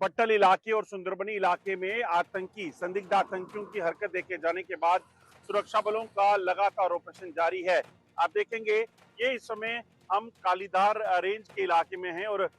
बट्टल इलाके और सुंदरबनी इलाके में संदिग्ध आतंकियों की हरकत देखे जाने के बाद सुरक्षा बलों का लगातार ऑपरेशन जारी है। आप देखेंगे ये इस समय हम कालीधार रेंज के इलाके में हैं और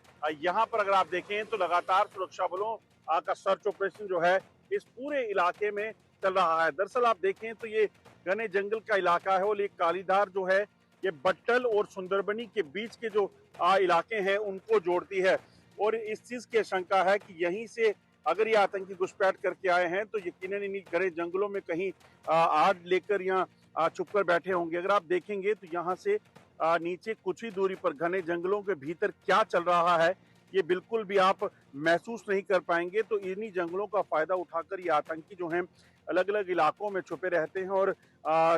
यहाँ पर अगर आप देखें तो लगातार सुरक्षा बलों का सर्च ऑपरेशन जो है इस पूरे इलाके में चल रहा है। दरअसल आप देखें तो ये घने जंगल का इलाका है और ये कालीधार जो है ये बट्टल और सुंदरबनी के बीच के जो इलाके हैं उनको जोड़ती है और इस चीज की आशंका है कि यहीं से अगर ये आतंकी घुसपैठ करके आए हैं तो यकीनन इन्हीं घने जंगलों में कहीं आग लेकर या छुपकर बैठे होंगे। अगर आप देखेंगे तो यहाँ से नीचे कुछ ही दूरी पर घने जंगलों के भीतर क्या चल रहा है ये बिल्कुल भी आप महसूस नहीं कर पाएंगे। तो इन्हीं जंगलों का फायदा उठाकर ये आतंकी जो हैं अलग अलग इलाकों में छुपे रहते हैं और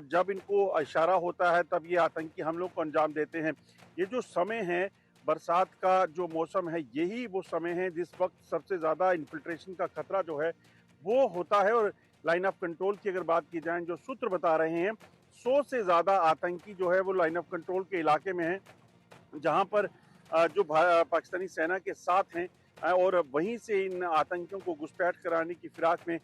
जब इनको इशारा होता है तब ये आतंकी हमलों को अंजाम देते हैं। ये जो समय है बरसात का जो मौसम है यही वो समय है जिस वक्त सबसे ज़्यादा इन्फिल्ट्रेशन का खतरा जो है वो होता है और लाइन ऑफ कंट्रोल की अगर बात की जाए जो सूत्र बता रहे हैं 100 से ज़्यादा आतंकी जो है वो लाइन ऑफ कंट्रोल के इलाके में हैं जहां पर जो पाकिस्तानी सेना के साथ हैं और वहीं से इन आतंकियों को घुसपैठ कराने की फिराक में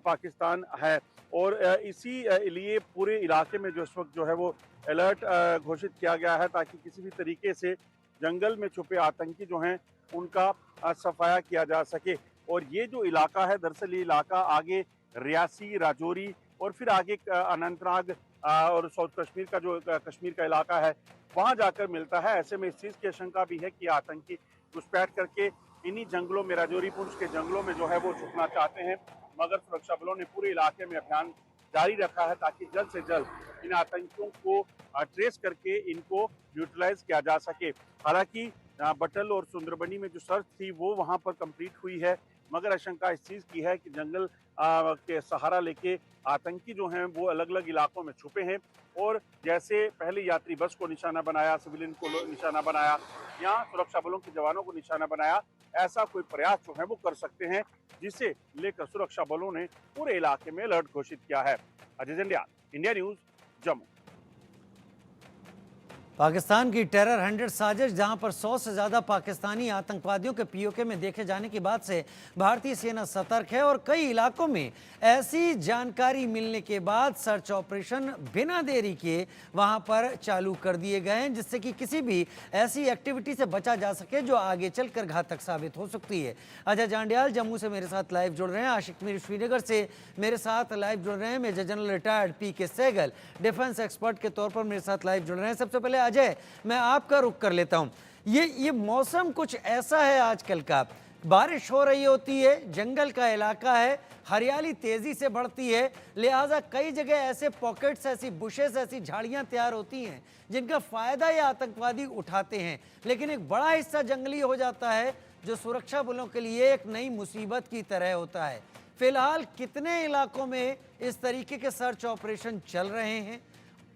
पाकिस्तान है और इसी लिए पूरे इलाके में जो इस वक्त जो है वो अलर्ट घोषित किया गया है ताकि किसी भी तरीके से जंगल में छुपे आतंकी जो हैं उनका सफाया किया जा सके। और ये जो इलाका है दरअसल ये इलाका आगे रियासी राजौरी और फिर आगे अनंतनाग और साउथ कश्मीर का जो कश्मीर का इलाका है वहां जाकर मिलता है। ऐसे में इस चीज की आशंका भी है कि आतंकी घुसपैठ करके इन्हीं जंगलों में राजौरी पुंछ के जंगलों में जो है वो छुपना चाहते हैं मगर सुरक्षा बलों ने पूरे इलाके में अभियान जारी रखा है ताकि जल्द से जल्द इन आतंकियों को ट्रेस करके इनको न्यूट्रलाइज किया जा सके। हालांकि बटल और सुंदरबनी में जो सर्च थी वो वहां पर कंप्लीट हुई है मगर आशंका इस चीज की है कि जंगल के सहारा लेके आतंकी जो हैं वो अलग अलग इलाकों में छुपे हैं और जैसे पहले यात्री बस को निशाना बनाया, सिविलियन को निशाना बनाया या सुरक्षा बलों के जवानों को निशाना बनाया, ऐसा कोई प्रयास जो है वो कर सकते हैं जिसे लेकर सुरक्षा बलों ने पूरे इलाके में अलर्ट घोषित किया है। Ajay Jandial, India News, Jammu. पाकिस्तान की टेरर हंड्रेड साजिश, जहां पर 100 से ज़्यादा पाकिस्तानी आतंकवादियों के पीओके में देखे जाने के बाद से भारतीय सेना सतर्क है और कई इलाकों में ऐसी जानकारी मिलने के बाद सर्च ऑपरेशन बिना देरी के वहां पर चालू कर दिए गए हैं जिससे कि किसी भी ऐसी एक्टिविटी से बचा जा सके जो आगे चलकर घातक साबित हो सकती है। अजय जांडियाल जम्मू से मेरे साथ लाइव जुड़ रहे हैं, आशिक मीर श्रीनगर से मेरे साथ लाइव जुड़ रहे हैं, मेजर जनरल रिटायर्ड पीके सहगल डिफेंस एक्सपर्ट के तौर पर मेरे साथ लाइव जुड़ रहे हैं। सबसे पहले अजय, मैं आपका रुख कर लेता हूं। ये मौसम कुछ ऐसा है आजकल का, बारिश हो रही होती है, जंगल का इलाका है, हरियाली तेजी से बढ़ती है, लिहाजा कई जगह ऐसे पॉकेट्स, ऐसी बुशेस, ऐसी झाड़ियां तैयार होती हैं जिनका फायदा ये आतंकवादी उठाते हैं। लेकिन एक बड़ा हिस्सा जंगली हो जाता है जो सुरक्षा बलों के लिए एक नई मुसीबत की तरह होता है। फिलहाल कितने इलाकों में इस तरीके के सर्च ऑपरेशन चल रहे हैं,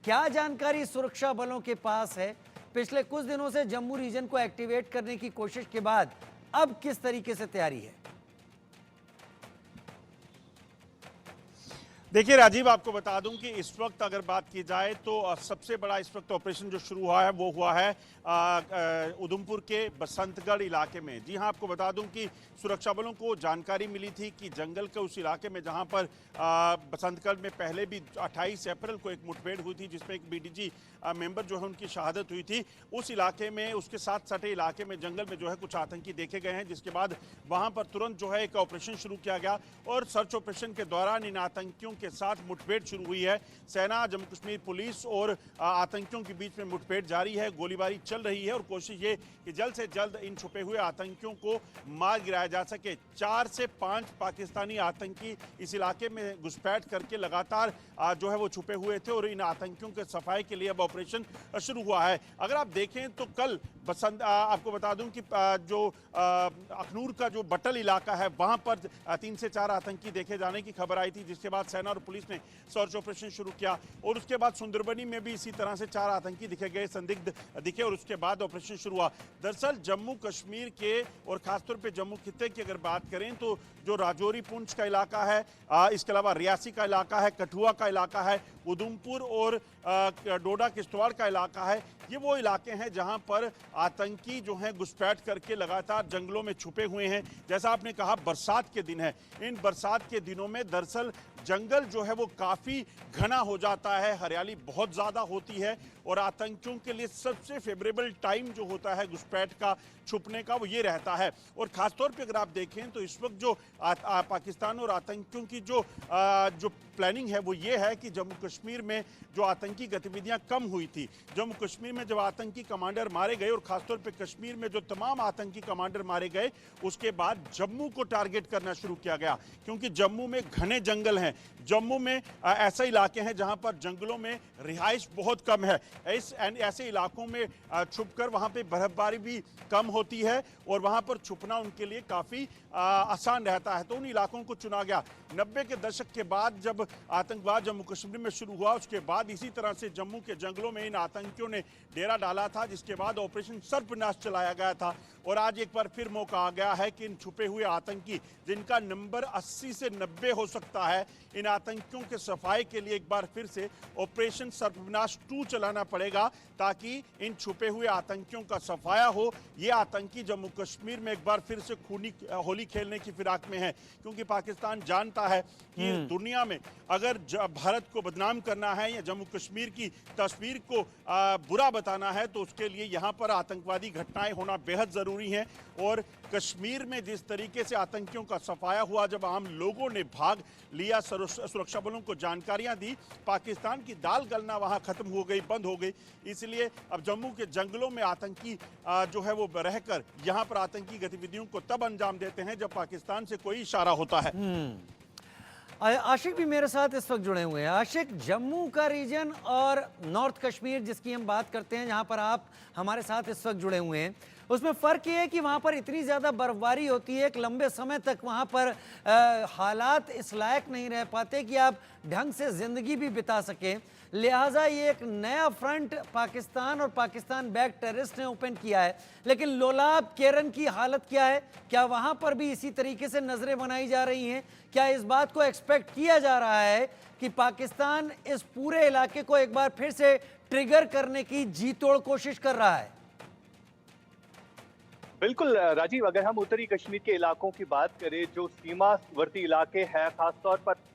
क्या जानकारी सुरक्षा बलों के पास है? पिछले कुछ दिनों से जम्मू रीजन को एक्टिवेट करने की कोशिश के बाद अब किस तरीके से तैयारी है? देखिए राजीव, आपको बता दूं कि इस वक्त अगर बात की जाए तो सबसे बड़ा इस वक्त ऑपरेशन जो शुरू हुआ है वो हुआ है उधमपुर के बसंतगढ़ इलाके में। जी हां, आपको बता दूं कि सुरक्षा बलों को जानकारी मिली थी कि जंगल के उस इलाके में जहां पर बसंतगढ़ में पहले भी 28 अप्रैल को एक मुठभेड़ हुई थी जिसमें एक बीडीजी मेंबर जो है उनकी शहादत हुई थी, उस इलाके में उसके साथ सटे इलाके में जंगल में जो है कुछ आतंकी देखे गए हैं जिसके बाद वहां पर तुरंत जो है एक ऑपरेशन शुरू किया गया और सर्च ऑपरेशन के दौरान इन आतंकियों के साथ मुठभेड़ शुरू हुई है। सेना, जम्मू कश्मीर पुलिस और आतंकियों के बीच में मुठभेड़ जारी है, गोलीबारी चल रही है और कोशिश ये कि जल्द से जल्द इन छुपे हुए आतंकियों को मार गिराया जा सके। 4 से 5 पाकिस्तानी आतंकी इस इलाके में घुसपैठ करके लगातार जो है वो छुपे हुए थे और इन आतंकियों के सफाई के लिए अब ऑपरेशन शुरू हुआ है। अगर आप देखें तो कल आपको बता दूं कि जो अखनूर का जो बटल इलाका है वहां पर 3 से 4 आतंकी देखे जाने की खबर आई थी जिसके बाद सेना और पुलिस ने सर्च ऑपरेशन शुरू किया और उसके बाद सुंदरबनी में भी इसी तरह से 4 आतंकी दिखे गए, संदिग्ध दिखे और उसके बाद ऑपरेशन शुरू हुआ। दरअसल जम्मू कश्मीर के और खासतौर पे जम्मू खित्ते की अगर बात करें तो जो राजौरी पुंछ का इलाका है, इसके अलावा रियासी का इलाका है, कठुआ का इलाका है, उधमपुर और डोडा किश्तवाड़ का इलाका है, ये वो इलाके हैं जहां पर आतंकी जो हैं घुसपैठ करके लगातार जंगलों में छुपे हुए हैं। जैसा आपने कहा, बरसात के दिन है, इन बरसात के दिनों में दरअसल जंगल जो है वो काफ़ी घना हो जाता है, हरियाली बहुत ज़्यादा होती है और आतंकियों के लिए सबसे फेवरेबल टाइम जो होता है घुसपैठ का, छुपने का, वो ये रहता है। और ख़ासतौर पे अगर आप देखें तो इस वक्त जो पाकिस्तान और आतंकियों की जो प्लानिंग है वो ये है कि जम्मू कश्मीर में जो आतंकी गतिविधियां कम हुई थी, जम्मू कश्मीर में जब आतंकी कमांडर मारे गए और ख़ासतौर पे कश्मीर में जो तमाम आतंकी कमांडर मारे गए, उसके बाद जम्मू को टारगेट करना शुरू किया गया, क्योंकि जम्मू में घने जंगल हैं। जम्मू में ऐसे इलाके हैं जहां पर जंगलों में रिहाइश बहुत कम है। ऐसे इलाकों में छुपकर वहां पे बर्फबारी भी कम होती है और वहां पर छुपना उनके लिए काफ़ी आसान रहता है, तो उन इलाकों को चुना गया। 90 के दशक के बाद जब आतंकवाद जम्मू कश्मीर में शुरू हुआ, उसके बाद इसी तरह से जम्मू के जंगलों में इन आतंकियों ने डेरा डाला था, जिसके बाद ऑपरेशन सर्पनाश चलाया गया था। और आज एक बार फिर मौका आ गया है कि इन छुपे हुए आतंकी, जिनका नंबर 80 से 90 हो सकता है, इन आतंकियों के सफाई के लिए एक बार फिर से ऑपरेशन सर्पनाश 2 चलाना पड़ेगा, ताकि इन छुपे हुए आतंकियों का सफाया हो। ये आतंकी जम्मू कश्मीर में एक बार फिर से खूनी होली खेलने की फिराक में है, क्योंकि पाकिस्तान जानता है कि दुनिया में अगर भारत को बदनाम करना है या जम्मू कश्मीर की तस्वीर को बुरा बताना है, तो उसके लिए यहाँ पर आतंकवादी घटनाएं होना बेहद ज़रूरी हैं। और कश्मीर में जिस तरीके से आतंकियों का सफाया हुआ, जब आम लोगों ने भाग लिया, सुरक्षा बलों को जानकारियां दी, पाकिस्तान की दाल गलना वहां खत्म हो गई, बंद हो गई। इसलिए अब जम्मू के जंगलों में आतंकी जो है वो रहकर यहां पर आतंकी गतिविधियों को तब अंजाम देते हैं जब पाकिस्तान से कोई इशारा होता है। आशिक भी मेरे साथ इस वक्त जुड़े हुए हैं। आशिक, जम्मू का रीजन और नॉर्थ कश्मीर जिसकी हम बात करते हैं, जहां पर आप हमारे साथ इस वक्त जुड़े हुए हैं, उसमें फ़र्क ये है कि वहाँ पर इतनी ज़्यादा बर्फबारी होती है, एक लंबे समय तक वहाँ पर हालात इस लायक नहीं रह पाते कि आप ढंग से ज़िंदगी भी बिता सकें। लिहाजा ये एक नया फ्रंट पाकिस्तान और पाकिस्तान बैक टेररिस्ट ने ओपन किया है। लेकिन लोलाब केरन की हालत क्या है? क्या वहाँ पर भी इसी तरीके से नज़रें बनाई जा रही हैं? क्या इस बात को एक्सपेक्ट किया जा रहा है कि पाकिस्तान इस पूरे इलाके को एक बार फिर से ट्रिगर करने की जी तोड़ कोशिश कर रहा है? बिल्कुल राजीव, अगर हम उत्तरी कश्मीर के इलाकों की बात करें, जो सीमावर्ती इलाके हैं, खासतौर पर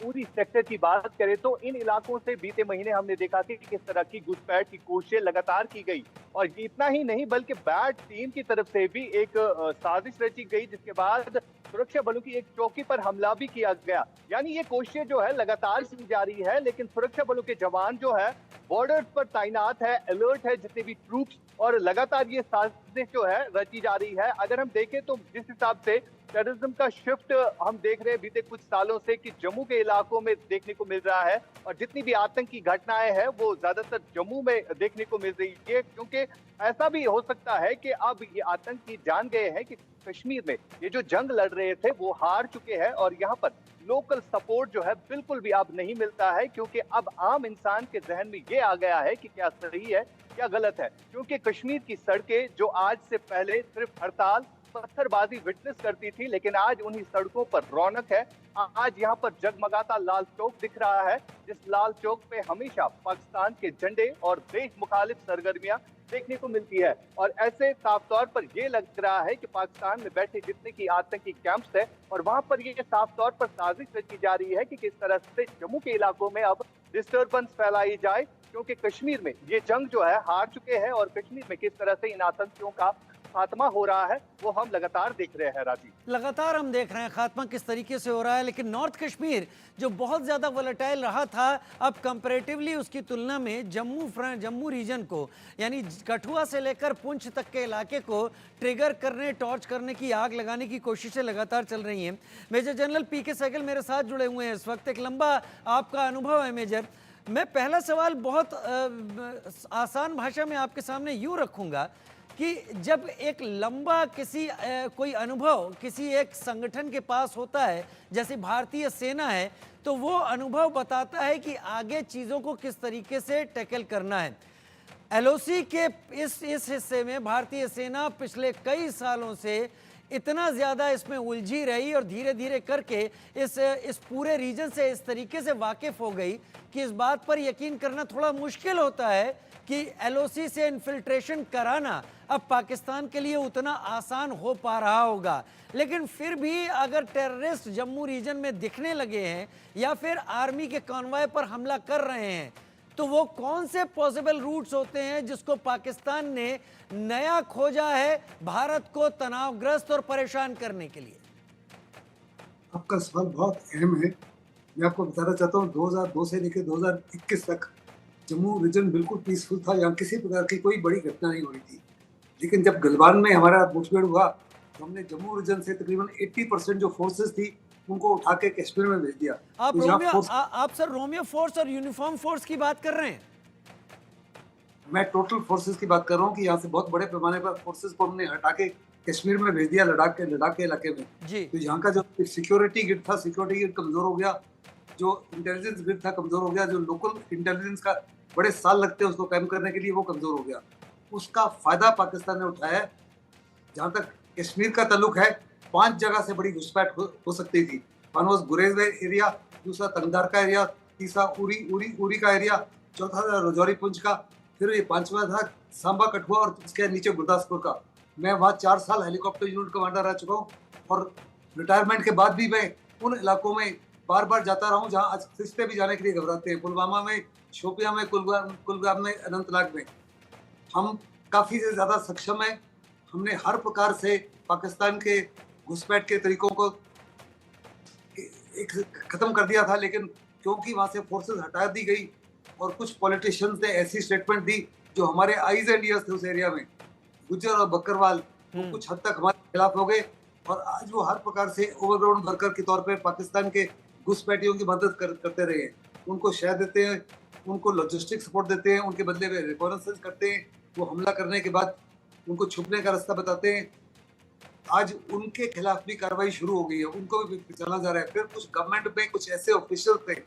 उरी सेक्टर की बात करें, तो इन इलाकों से बीते महीने हमने देखा कि किस तरह की घुसपैठ की कोशिशें लगातार की गई। और इतना ही नहीं, बल्कि बैट टीम की तरफ से भी एक साजिश रची गई, जिसके बाद सुरक्षा बलों की एक चौकी पर हमला भी किया गया। यानी ये कोशिशें जो है लगातार की जा रही है, लेकिन सुरक्षा बलों के जवान जो है बॉर्डर पर तैनात है, अलर्ट है, जितने भी ट्रूप्स, और लगातार ये साजिश जो है रची जा रही है। अगर हम देखें तो जिस हिसाब से टेररिज्म का शिफ्ट हम देख रहे हैं बीते कुछ सालों से कि जम्मू के इलाकों में देखने को मिल रहा है, और जितनी भी आतंकी घटनाएं हैं वो ज्यादातर जम्मू में देखने को मिल रही है, क्योंकि ऐसा भी हो सकता है कि अब ये आतंकी जान गए हैं कि कश्मीर में ये जो जंग लड़ रहे थे वो हार चुके हैं, और यहाँ पर लोकल सपोर्ट जो है बिल्कुल भी अब नहीं मिलता है, क्योंकि अब आम इंसान के जहन में ये आ गया है कि क्या सही है क्या गलत है। क्योंकि कश्मीर की सड़कें जो आज से पहले सिर्फ हड़ताल पत्थरबाजी विटनेस करती थी, लेकिन आज उन्हीं सड़कों पर रौनक है। आज यहाँ पर जगमगाता लाल चौक दिख रहा है, जिस लाल चौक पे हमेशा पाकिस्तान के झंडे और देश मुखालिफ सरगर्मियां देखने को मिलती है। और ऐसे साफ तौर पर यह लग रहा है कि पाकिस्तान में बैठे जितने की आतंकी कैंप्स है, और वहां पर ये साफ तौर पर साजिश रची जा रही है कि किस तरह से जम्मू के इलाकों में अब डिस्टर्बेंस फैलाई जाए, क्योंकि कश्मीर में ये जंग जो है हार चुके हैं, और कश्मीर में किस तरह से इन आतंकियों का खात्मा हो रहा है वो हम लगातार देख रहे हैं राजीव। लगातार हम देख रहे हैं खात्मा किस तरीके से हो रहा है। लेकिन नॉर्थ कश्मीर जो बहुत ज़्यादा वोलेटाइल रहा था, अब कंपैरेटिवली उसकी तुलना में जम्मू रीजन को, यानी कठुआ से लेकर पुंछ तक के इलाके को ट्रिगर करने, टॉर्च करने की, आग लगाने की कोशिशें लगातार चल रही हैं। मेजर जनरल पीके सहगल मेरे साथ जुड़े हुए हैं इस वक्त। एक लंबा आपका अनुभव है मेजर। मैं पहला सवाल बहुत आसान भाषा में आपके सामने यूँ रखूँगा कि जब एक लंबा कोई अनुभव किसी एक संगठन के पास होता है, जैसे भारतीय सेना है, तो वो अनुभव बताता है कि आगे चीज़ों को किस तरीके से टैकल करना है। एलओसी के इस हिस्से में भारतीय सेना पिछले कई सालों से इतना ज़्यादा इसमें उलझी रही और धीरे धीरे करके इस पूरे रीजन से इस तरीके से वाकिफ हो गई कि इस बात पर यकीन करना थोड़ा मुश्किल होता है कि एलओसी से इन्फिल्ट्रेशन कराना अब पाकिस्तान के लिए उतना आसान हो पा रहा होगा। लेकिन फिर भी अगर टेररिस्ट जम्मू रीजन में दिखने लगे हैं या फिर आर्मी के कॉन्वॉय पर हमला कर रहे हैं, तो वो कौन से पॉसिबल रूट्स होते हैं जिसको पाकिस्तान ने नया खोजा है भारत को तनावग्रस्त और परेशान करने के लिए? आपका सवाल बहुत अहम है। मैं आपको बताना चाहता हूँ 2002 से लेकर 2021 तक जम्मू रीजन बिल्कुल पीसफुल था, यहाँ किसी प्रकार की कोई बड़ी घटना नहीं हो रही थी। लेकिन जब गलवान में हमारा मुठभेड़ हुआ तो हमने जम्मू रीजन से तकरीबन 80% जो फोर्सेस थी उनको उठा के कश्मीर में भेज दिया। आप सर रोमियो फोर्स और यूनिफॉर्म फोर्स की बात कर रहे हैं? मैं टोटल फोर्सेस की बात कर रहा हूँ कि यहाँ से बहुत बड़े पैमाने पर फोर्सेस को हमने हटा के कश्मीर में भेज दिया, लद्दाख के इलाके में जी। तो यहाँ का जो सिक्योरिटी गिड था, सिक्योरिटी गिड कमजोर हो गया, जो इंटेलिजेंस गिड था कमजोर हो गया, जो लोकल इंटेलिजेंस का बड़े साल लगते हैं उसको कायम करने के लिए वो कमजोर हो गया। उसका फायदा पाकिस्तान ने उठाया है। जहाँ तक कश्मीर का ताल्लुक है, 5 जगह से बड़ी घुसपैठ हो सकती थी। वन वॉज गुरेज एरिया, दूसरा तंगधार का एरिया, तीसरा उरी का एरिया, चौथा था रजौरी पुंछ का, फिर ये 5वां था सांबा कठुआ और उसके नीचे गुरदासपुर का। मैं वहाँ 4 साल हेलीकॉप्टर यूनिट कमांडर रह चुका हूँ और रिटायरमेंट के बाद भी मैं उन इलाकों में बार बार जाता रहा हूँ जहाँ आज रिश्ते भी जाने के लिए घबराते हैं। पुलवामा में, शोपिया में, कुलगाम में, अनंतनाग में हम काफ़ी से ज़्यादा सक्षम हैं। हमने हर प्रकार से पाकिस्तान के घुसपैठ के तरीकों को एक ख़त्म कर दिया था, लेकिन क्योंकि वहाँ से फोर्सेस हटा दी गई और कुछ पॉलिटिशियंस ने ऐसी स्टेटमेंट दी जो हमारे आईज एंड ईयर्स थे उस एरिया में, गुज्जर और बकरवाल, वो कुछ हद तक हमारे खिलाफ हो गए और आज वो हर प्रकार से ओवरग्राउंड वर्कर के तौर पे पाकिस्तान के घुसपैठियों की मदद करते रहे हैं। उनको शेयर देते हैं, उनको लॉजिस्टिक सपोर्ट देते हैं, उनके बदले में रिकॉनेसेंस करते हैं, वो हमला करने के बाद उनको छुपने का रास्ता बताते हैं। आज उनके खिलाफ भी कार्रवाई शुरू हो गई है, उनको भी पहचाना जा रहा है। फिर कुछ गवर्नमेंट में कुछ ऐसे ऑफिशियल थे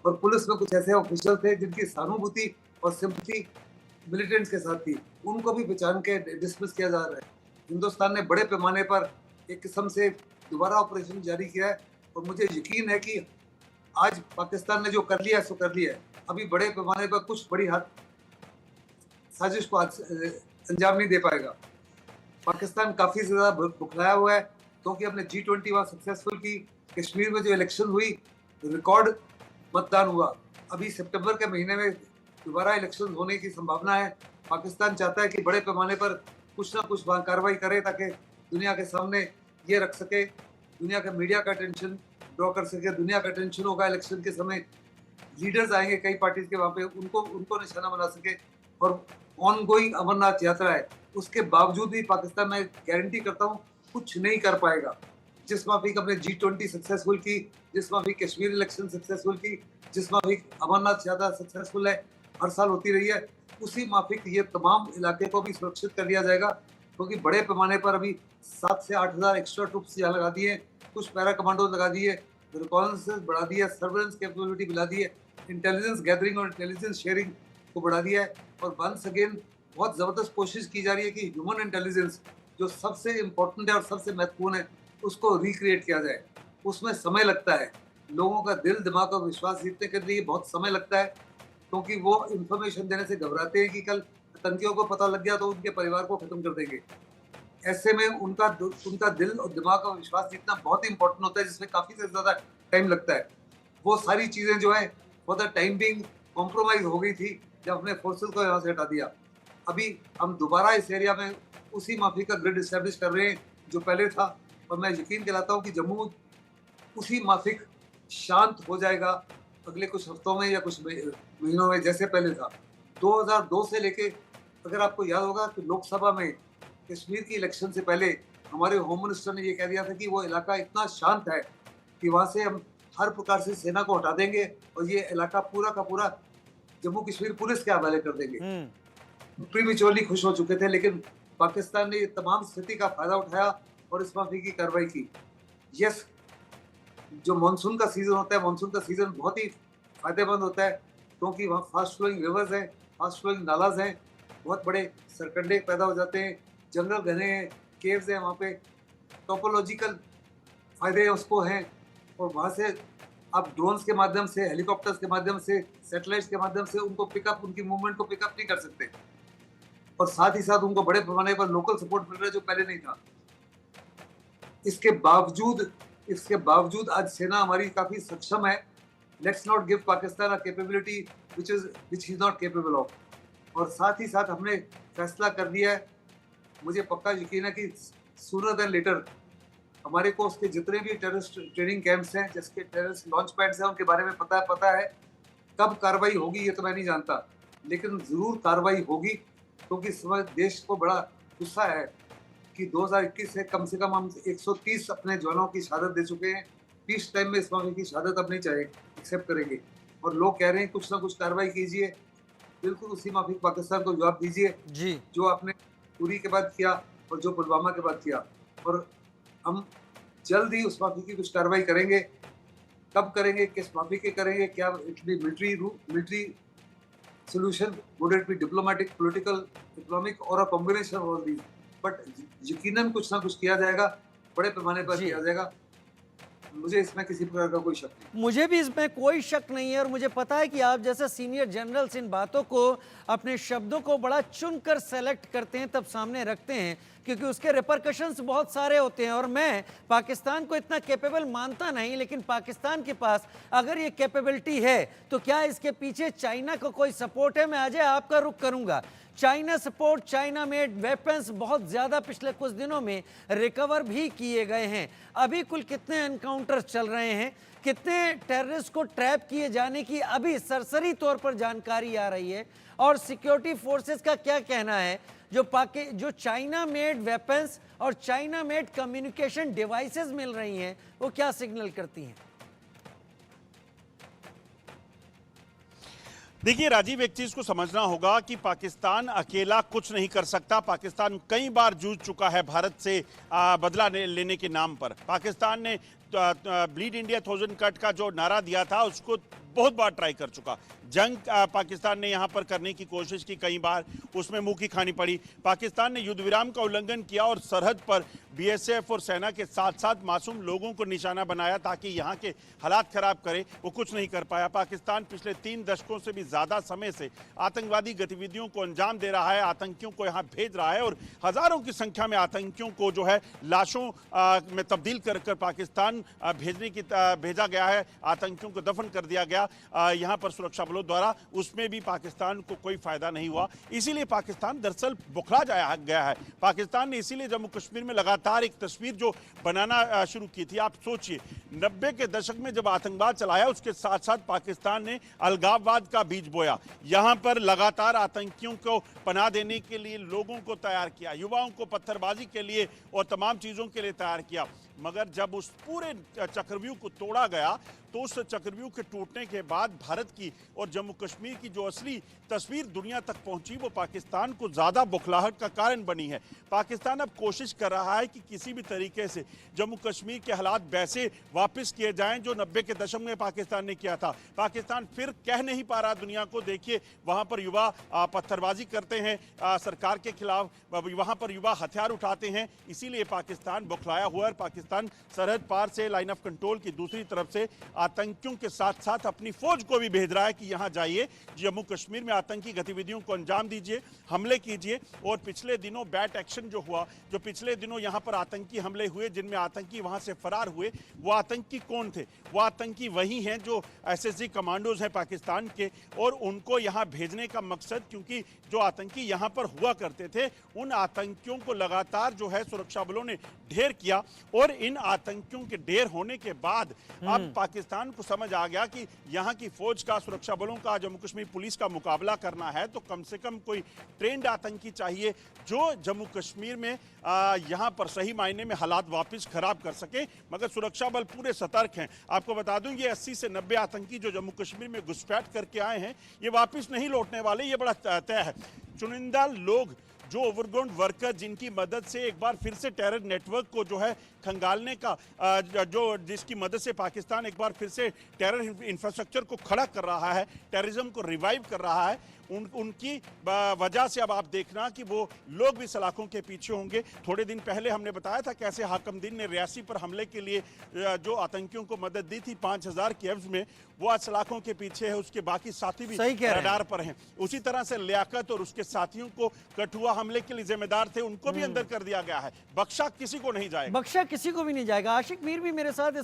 और पुलिस में कुछ ऐसे ऑफिशियल थे जिनकी सहानुभूति और सिंपैथी मिलिटेंट्स के साथ थी, उनको भी पहचान के डिसमिस किया जा रहा है। हिंदुस्तान ने बड़े पैमाने पर एक किस्म से दोबारा ऑपरेशन जारी किया है और मुझे यकीन है कि आज पाकिस्तान ने जो कर लिया है सो कर लिया है। अभी बड़े पैमाने पर कुछ बड़ी साजिश को अंजाम नहीं दे पाएगा। पाकिस्तान काफ़ी ज़्यादा बुखलाया हुआ है क्योंकि हमने G20 वहाँ सक्सेसफुल की। कश्मीर में जो इलेक्शन हुई, रिकॉर्ड मतदान हुआ। अभी सितंबर के महीने में दोबारा इलेक्शन होने की संभावना है। पाकिस्तान चाहता है कि बड़े पैमाने पर कुछ ना कुछ वहाँ कार्रवाई करे ताकि दुनिया के सामने ये रख सके, दुनिया का मीडिया का अटेंशन ड्रॉ कर सके। दुनिया का अटेंशन होगा इलेक्शन के समय, लीडर्स आएंगे कई पार्टीज के वहाँ पे, उनको निशाना बना सके। और ऑन गोइंग अमरनाथ यात्रा है, उसके बावजूद भी पाकिस्तान, मैं गारंटी करता हूँ, कुछ नहीं कर पाएगा। जिस माफिक हमने G20 सक्सेसफुल की, जिस माफिक कश्मीर इलेक्शन सक्सेसफुल की, जिस माफिक अमरनाथ यात्रा सक्सेसफुल है, हर साल होती रही है, उसी माफिक ये तमाम इलाके को भी सुरक्षित कर लिया जाएगा। क्योंकि बड़े पैमाने पर अभी 7 से 8 हज़ार एक्स्ट्रा ट्रूप्स यहाँ लगा दिए, कुछ पैरा कमांडो लगा दिए, रिकॉनेसेंस बढ़ा दिया, सर्वेलेंस कैपेबिलिटी बढ़ा दी है, इंटेलिजेंस गैदरिंग और इंटेलिजेंस शेयरिंग को बढ़ा दिया है। और वंस अगेन बहुत ज़बरदस्त कोशिश की जा रही है कि ह्यूमन इंटेलिजेंस जो सबसे इम्पोर्टेंट है और सबसे महत्वपूर्ण है उसको रिक्रिएट किया जाए। उसमें समय लगता है, लोगों का दिल दिमाग और विश्वास जीतने के लिए बहुत समय लगता है, क्योंकि वो इन्फॉर्मेशन देने से घबराते हैं कि कल आतंकियों को पता लग गया तो उनके परिवार को खत्म कर देंगे। ऐसे में उनका दिल और दिमाग और विश्वास जीतना बहुत इंपॉर्टेंट होता है, जिसमें काफ़ी से ज़्यादा टाइम लगता है। वो सारी चीज़ें जो है for the time being compromise हो गई थी जब हमने फोर्सेस को यहाँ से हटा दिया। अभी हम दोबारा इस एरिया में उसी माफी का ग्रिड इस्टेब्लिश कर रहे हैं जो पहले था, और मैं यकीन दिलाता हूँ कि जम्मू उसी माफिक शांत हो जाएगा अगले कुछ हफ्तों में या कुछ महीनों में, जैसे पहले था। 2002 से लेके, अगर आपको याद होगा कि लोकसभा में कश्मीर की इलेक्शन से पहले हमारे होम मिनिस्टर ने ये कह दिया था कि वो इलाका इतना शांत है कि वहाँ से हम हर प्रकार से सेना को हटा देंगे और ये इलाका पूरा का पूरा जम्मू कश्मीर पुलिस के हवाले कर देंगे। प्रीमेच्योरली खुश हो चुके थे, लेकिन पाकिस्तान ने ये तमाम स्थिति का फायदा उठाया और इस माफी की कार्रवाई की। यस, जो मानसून का सीजन होता है, मानसून का सीजन बहुत ही फायदेमंद होता है क्योंकि वहाँ फास्ट फ्लोइंग रिवर्स हैं, फास्ट फ्लोइंग नालाज हैं, बहुत बड़े सरकंडे पैदा हो जाते हैं, जंगल घने हैं, केव्स हैं वहाँ पे, टोपोलॉजिकल फायदे उसको हैं, और वहाँ से आप ड्रोन्स के माध्यम से, हेलीकॉप्टर्स के माध्यम से, सैटेलाइट्स के माध्यम से उनको पिकअप, उनकी मूवमेंट को पिकअप नहीं कर सकते, और साथ ही साथ उनको बड़े पैमाने पर लोकल सपोर्ट मिल रहा है जो पहले नहीं था। इसके बावजूद आज सेना हमारी काफी सक्षम है। Let's not give Pakistan a capability which is not capable of. और साथ ही साथ हमने फैसला कर दिया है, मुझे पक्का यकीन है कि सूनर देन लेटर हमारे को उसके जितने भी टेररिस्ट ट्रेनिंग कैंप्स हैं, जिसके टेररिस्ट लॉन्च पैड्स हैं, उनके बारे में पता है। कब कार्रवाई होगी ये तो मैं नहीं जानता, लेकिन जरूर कार्रवाई होगी, क्योंकि इस समय देश को बड़ा गुस्सा है कि 2021 से कम हम 130 अपने जवानों की शहादत दे चुके हैं। पीस टाइम में इस मामले की शहादत अब नहीं चाहिए, एक्सेप्ट करेंगे। और लोग कह रहे हैं कुछ ना कुछ कार्रवाई कीजिए, बिल्कुल उसी माफिक पाकिस्तान को जवाब दीजिए जी, जो आपने उरी के बाद किया और जो पुलवामा के बाद किया। और हम जल्द ही उस माफी की कुछ कार्रवाई करेंगे। कब करेंगे, किस माफी के करेंगे, क्या it be military solution, would it be diplomatic, political, economic or a combination of all these, but यकीनन कुछ ना कुछ किया जाएगा, बड़े पैमाने पर जी। किया जाएगा। मुझे इसमें किसी प्रकार का कोई शक नहीं। मुझे भी इसमें कोई शक नहीं है, और मुझे पता है कि आप जैसे सीनियर जनरल्स इन बातों को, अपने शब्दों को बड़ा चुनकर सेलेक्ट करते हैं, तब सामने रखते हैं, क्योंकि उसके रिपरकशंस बहुत सारे होते हैं। और मैं पाकिस्तान को इतना कैपेबल मानता नहीं, लेकिन पाकिस्तान के पास अगर ये कैपेबिलिटी है तो क्या इसके पीछे चाइना का कोई सपोर्ट है? मैं अजय आपका रुख करूंगा। China support, China made weapons बहुत ज़्यादा पिछले कुछ दिनों में रिकवर भी किए गए हैं। अभी कुल कितने एनकाउंटर चल रहे हैं, कितने टेररिस्ट को ट्रैप किए जाने की अभी सरसरी तौर पर जानकारी आ रही है, और सिक्योरिटी फोर्सेस का क्या कहना है? जो चाइना मेड वेपन्स और चाइना मेड कम्युनिकेशन डिवाइसेस मिल रही हैं, वो क्या सिग्नल करती हैं? देखिए राजीव, एक चीज को समझना होगा कि पाकिस्तान अकेला कुछ नहीं कर सकता। पाकिस्तान कई बार जूझ चुका है भारत से बदला लेने के नाम पर। पाकिस्तान ने ब्लीड इंडिया 1000 कट का जो नारा दिया था उसको बहुत बार ट्राई कर चुका। जंग पाकिस्तान ने यहाँ पर करने की कोशिश की, कई बार उसमें मुंह की खानी पड़ी। पाकिस्तान ने युद्ध विराम का उल्लंघन किया और सरहद पर बीएसएफ और सेना के साथ साथ मासूम लोगों को निशाना बनाया ताकि यहाँ के हालात खराब करे, वो कुछ नहीं कर पाया। पाकिस्तान पिछले 3 दशकों से भी ज़्यादा समय से आतंकवादी गतिविधियों को अंजाम दे रहा है, आतंकियों को यहाँ भेज रहा है, और हज़ारों की संख्या में आतंकियों को जो है लाशों में तब्दील कर पाकिस्तान भेजा गया है, आतंकियों को दफन कर दिया गया यहाँ पर सुरक्षा बलों द्वारा। उसमें भी पाकिस्तान को कोई फायदा नहीं हुआ, इसीलिए पाकिस्तान दरअसल बुखला गया है। पाकिस्तान ने इसीलिए जम्मू कश्मीर में लगातार एक तस्वीर जो बनाना शुरू की थी। आप सोचिए 90 के दशक में जब आतंकवाद चलाया, उसके साथ साथ पाकिस्तान ने अलगाववाद का बीज बोया। यहाँ पर लगातार आतंकियों को पनाह देने के लिए लोगों को तैयार किया, युवाओं को पत्थरबाजी के लिए और तमाम चीज़ों के लिए तैयार किया। मगर जब उस पूरे चक्रव्यूह को तोड़ा गया तो उस चक्रव्यूह के टूटने के बाद भारत की और जम्मू कश्मीर की जो असली तस्वीर दुनिया तक पहुंची, वो पाकिस्तान को ज़्यादा बुखलाहट का कारण बनी है। पाकिस्तान अब कोशिश कर रहा है कि किसी भी तरीके से जम्मू कश्मीर के हालात वैसे वापस किए जाएं जो 90 के दशक में पाकिस्तान ने किया था। पाकिस्तान फिर कह नहीं पा रहा दुनिया को, देखिए वहाँ पर युवा पत्थरबाजी करते हैं सरकार के खिलाफ, वहाँ पर युवा हथियार उठाते हैं, इसीलिए पाकिस्तान बुखलाया हुआ है। पाकिस्तान सरहद पार से लाइन ऑफ कंट्रोल की दूसरी तरफ से आतंकियों के साथ साथ अपनी फौज को भी भेज रहा है कि यहां जाइए, जम्मू कश्मीर में आतंकी गतिविधियों को अंजाम दीजिए, हमले कीजिए। और पिछले दिनों बैट एक्शन जो हुआ, जो पिछले दिनों यहां पर आतंकी हमले हुए जिनमें आतंकी वहां से फरार हुए, वो आतंकी कौन थे? वो आतंकी वही हैं जो एसएसजी कमांडोज हैं पाकिस्तान के, और उनको यहां भेजने का मकसद, क्योंकि जो आतंकी यहां पर हुआ करते थे उन आतंकियों को लगातार जो है सुरक्षा बलों ने ढेर किया, और इन आतंकियों के ढेर होने के बाद अब पाकिस्तान को समझ आ गया कि यहाँ की फौज का, सुरक्षा बलों का, जम्मू कश्मीर पुलिस का मुकाबला करना है तो कम से कम कोई ट्रेंड आतंकी चाहिए जो जम्मू कश्मीर में यहाँ पर सही मायने में हालात वापस खराब कर सके। मगर सुरक्षा बल पूरे सतर्क हैं। आपको बता दूं ये 80 से 90 आतंकी जो जम्मू कश्मीर में घुसपैठ करके आए हैं, ये वापस नहीं लौटने वाले, ये बड़ा तय है। चुनिंदा लोग जो ओवरग्राउंड वर्कर जिनकी मदद से एक बार फिर से टेरर नेटवर्क को जो है खंगालने का, जिसकी मदद से पाकिस्तान एक बार फिर से टेरर इंफ्रास्ट्रक्चर को खड़ा कर रहा है, टेररिज्म को रिवाइव कर रहा है, उनकी वजह से अब आप देखना कि वो लोग भी सलाखों के पीछे होंगे। थोड़े दिन पहले हमने बताया था कैसे हाकमदीन ने रियासी पर हमले के लिए जो आतंकियों को मदद दी थी 5000 के एवज में, वो आज सलाखों के पीछे है, उसके बाकी साथी भी रडार पर हैं। उसी तरह से लियाकत और उसके साथियों को कठुआ हमले के लिए जिम्मेदार थे, उनको भी अंदर कर दिया गया है। बख्शा किसी को नहीं जाएगा, बख्शा किसी को भी नहीं जाएगा। आशिक मीर भी मेरे साथ इस